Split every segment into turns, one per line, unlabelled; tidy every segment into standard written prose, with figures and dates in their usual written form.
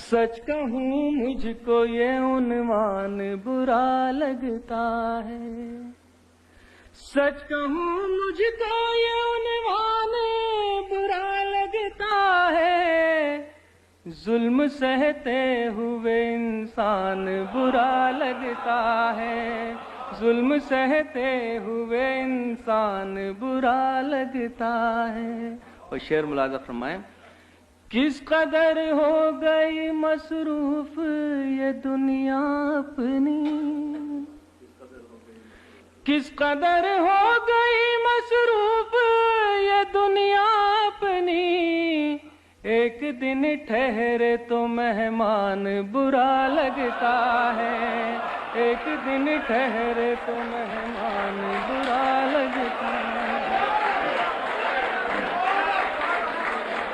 सच कहूँ मुझको ये उन्वान बुरा लगता है, सच कहूँ मुझको ये उन्वान बुरा लगता है, जुल्म सहते हुए इंसान बुरा लगता है, जुल्म सहते हुए इंसान बुरा लगता है। और शेर मुलाज़ा फरमाएं, किस कदर हो गई मसरूफ ये दुनिया अपनी, किस कदर हो गई मसरूफ ये दुनिया अपनी, एक दिन ठहरे तो मेहमान बुरा लगता है, एक दिन ठहरे तो मेहमान बुरा लगता है।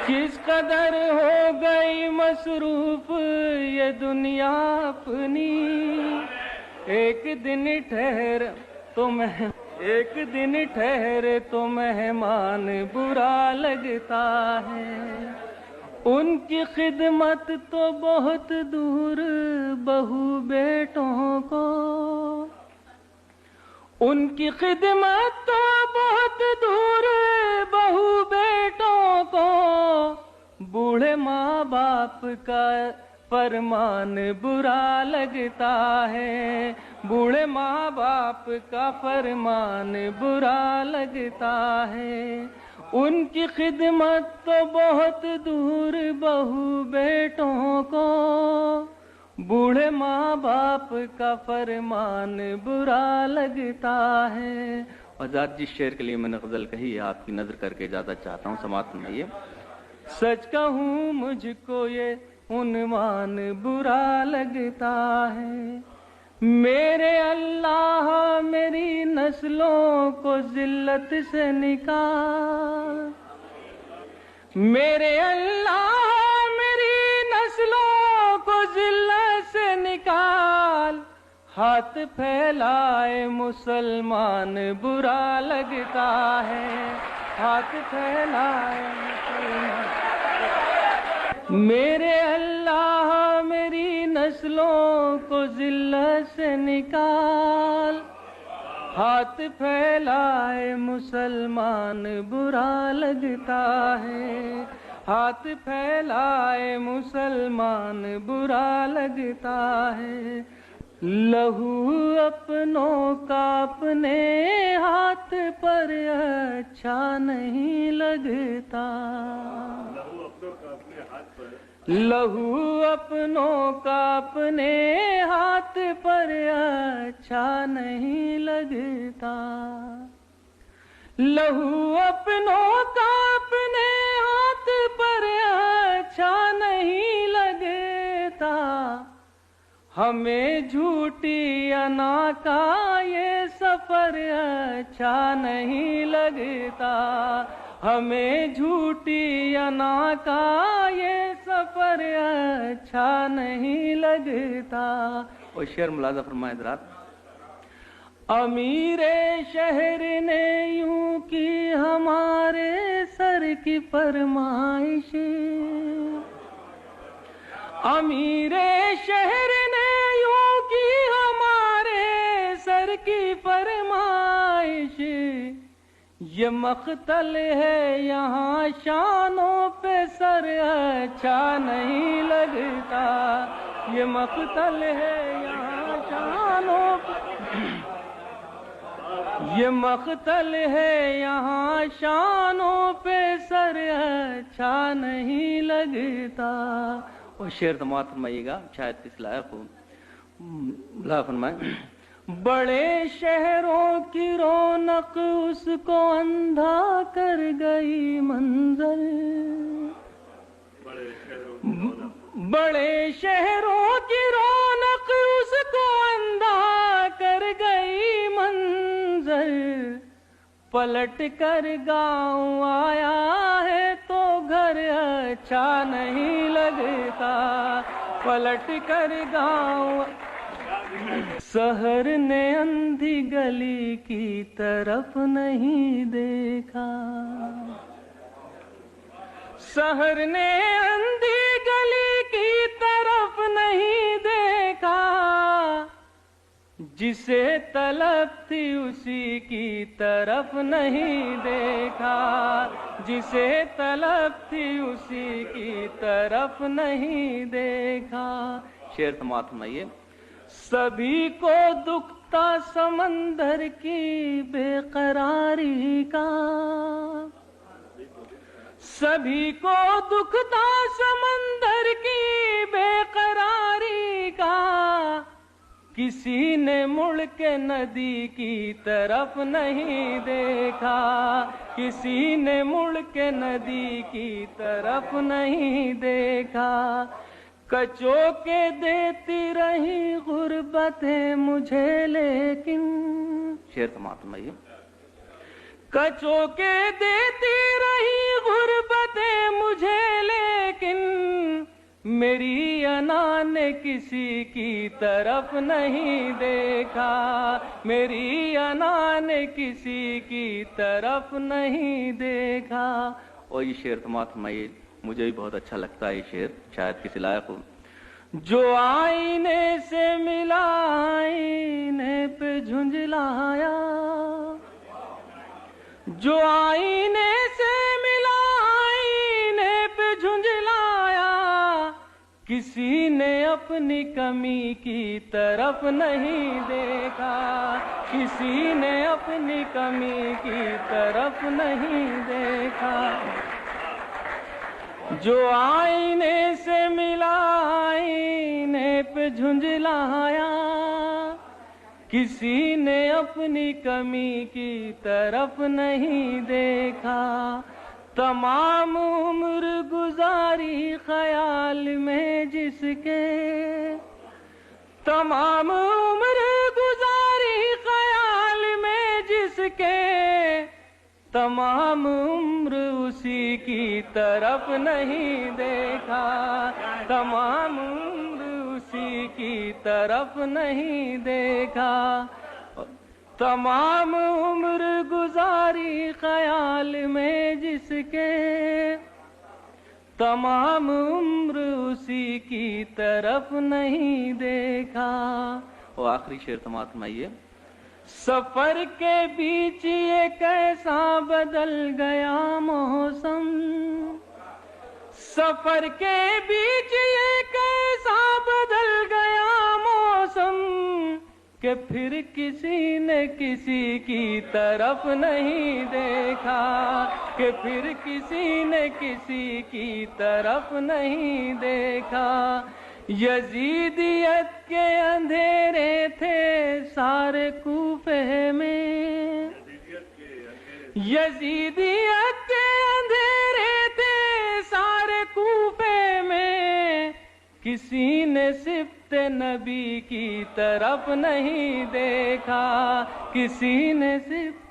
किस कदर हो गई मसरूफ ये दुनिया अपनी, एक दिन ठहर तो एक दिन ठहरे तो मेहमान बुरा लगता है। उनकी खिदमत तो बहुत दूर बहू बेटों को, उनकी खिदमत तो बहुत दूर बहू बेटों को, बूढ़े माँ बाप का फरमान बुरा लगता है, बूढ़े माँ बाप का फरमान बुरा लगता है। उनकी खिदमत तो बहुत दूर बहू बेटों को, बूढ़े माँ बाप का फरमान बुरा लगता है। और ज़ात जिस शेर के लिए मैंने गज़ल कही है आपकी नज़र करके इजाज़त चाहता हूँ, समाअत फरमाइए। सच कहूँ मुझको ये उन्वान बुरा लगता है, मेरे अल्लाह मेरी नस्लों को जिल्लत से निकाल, मेरे अल्लाह मेरी नस्लों को जिल्लत से निकाल, हाथ फैलाए मुसलमान बुरा लगता है, हाथ फैलाए मुसलमान, मेरे अल्लाह मेरी नस्लों को जिल्लत से निकाल, हाथ फैलाए मुसलमान बुरा लगता है, हाथ फैलाए मुसलमान बुरा लगता है। लहू अपनों का अपने हाथ पर अच्छा नहीं लगता, लहू अपनों का अपने हाथ पर अच्छा नहीं लगता, लहू अपनों का अपने हाथ पर अच्छा नहीं लगता, हमें झूठी अना का ये सफर अच्छा नहीं लगता, हमें झूठी अना का ये सफर अच्छा नहीं लगता। और शेर मुलाज़ा फरमाए हज़रात, अमीरे शहर ने यूं की हमारे सर की फरमाइश, अमीरे शहर ने यूं की हमारे सर की फरमाइश, ये मख्तल है यहाँ शानों पे सर अच्छा नहीं लगता, ये मख्तल है यहाँ शानों पे, ये मख्तल है यहाँ शानों पे सर अच्छा नहीं लगता। और शेर समाअत फरमाइएगा, शायद किस लायक हो। ला फरमाए, बड़े शहरों की रौनक उसको अंधा कर गई मंजर, बड़े शहरों की रौनक उसको अंधा कर गई मंजर, पलट कर गाँव आया है तो घर अच्छा नहीं लगता, पलट कर गाँव, शहर ने अंधी गली की तरफ नहीं देखा, शहर ने अंधी गली की तरफ جسے طلب تھی اسی کی طرف نہیں دیکھا، جسے طلب تھی اسی کی طرف نہیں دیکھا۔ شعر سماعت فرمائیے۔ سبھی کو دکھ تھا سمندر کی بے قراری کا، سبھی کو دکھ تھا سمندر کی بے قراری کا، کسی نے مڑ کے ندی کی طرف نہیں دیکھا، کسی نے مڑ کے ندی کی طرف نہیں دیکھا۔ کچو کے دیتی رہی غربتیں مجھے لیکن، شعر سماعت فرمائیے۔ کچو کے دیتی رہی غربتیں مجھے لیکن، میری انا نے کسی کی طرف نہیں دیکھا، میری انا نے کسی کی طرف نہیں دیکھا۔ اور یہ شعر سماعت فرمائیے، مجھے بھی بہت اچھا لگتا ہے یہ شعر، شاید کسی لائق ہو۔ جو آئینے سے ملا آئینے پہ جھنجھلایا، جو آئینے سے ملا آئینے پہ جھنجھلایا، کسی نے اپنی کمی کی طرف نہیں دیکھا، کسی نے اپنی کمی کی طرف نہیں دیکھا۔ جو آئینے سے ملا آئینے پہ جھنجھلایا، کسی نے اپنی کمی کی طرف نہیں دیکھا۔ تمام عمر گزاری خیال میں جس کے، تمام عمر گزاری خیال میں جس کے، تمام عمر اسی کی طرف نہیں دیکھا، تمام عمر اسی کی طرف نہیں دیکھا۔ تمام عمر گزاری خیال میں جس کے، تمام عمر اسی کی طرف نہیں دیکھا۔ اور آخری شعر سماعت فرمائیے۔ سفر کے بیچ یہ کیسا بدل گیا موسم، سفر کے بیچ یہ کیسا بدل گیا موسم، کہ پھر کسی نے کسی کی طرف نہیں دیکھا، کہ پھر کسی نے کسی کی طرف نہیں دیکھا۔ یزیدیت کے اندھیرے تھے سارے کوفے میں، یزیدیت کے اندھیرے تھے سارے کوفے میں، کسی نے صفت نبی کی طرف نہیں دیکھا، کسی نے صفت